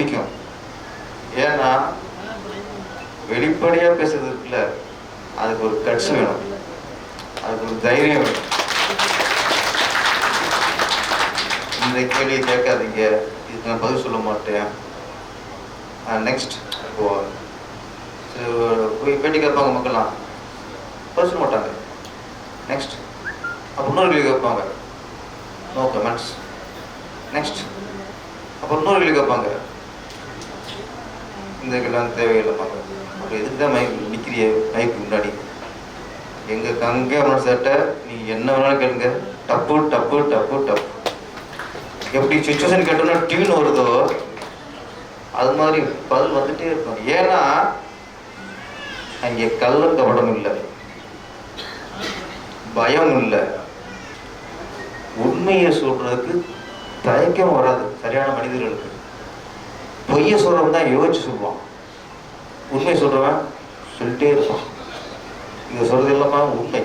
பிடிக்கும். ஏன்னா வெளிப்படையா பேசுறது இருக்குல்ல, அதுக்கு ஒரு கட்ஸ் வேணும், அதுக்கு ஒரு தைரியம் வேணும். இந்த கேள்வி கேட்காதீங்க, இதுக்கு நான் பதில் சொல்ல மாட்டேன். நெக்ஸ்ட் போய் பேட்டி கேட்பாங்க, மக்கள்லாம் பதில் சொல்ல மாட்டாங்க. நெக்ஸ்ட் அப்போ இன்னொரு கேள்வி கேட்பாங்க, நோ கமெண்ட்ஸ். நெக்ஸ்ட் அப்போ இன்னொரு கேள்வி கேட்பாங்க, இந்த கேள்வி தேவையில்லைப்பாங்க. அப்போ எதுக்கு தான் மைக் நிற்கிறிய மைக்கு முன்னாடி? எங்கள் கங்கே மனசாட்ட நீ என்ன வேணாலும் கேளுங்க, டப்பு டப்பு டப்பு டப்பு. எப்படி சுச்சுவேஷன் கேட்டோம்னா டியூன் வருதோ அது மாதிரி பதில் வந்துட்டே இருக்கும். ஏன்னா அங்கே கள்ளம் கபடம் இல்லை, பயம் இல்லை, உண்மையை சொல்றதுக்கு தயக்கம் வராது சரியான மனிதர்களுக்கு. பொய்ய சொல்றவன் தான் யோசிச்சு சொல்லுவான், உண்மை சொல்றவன் சொல்லிட்டே இருப்பான். இதை சொல்றது இல்லாம உண்மை.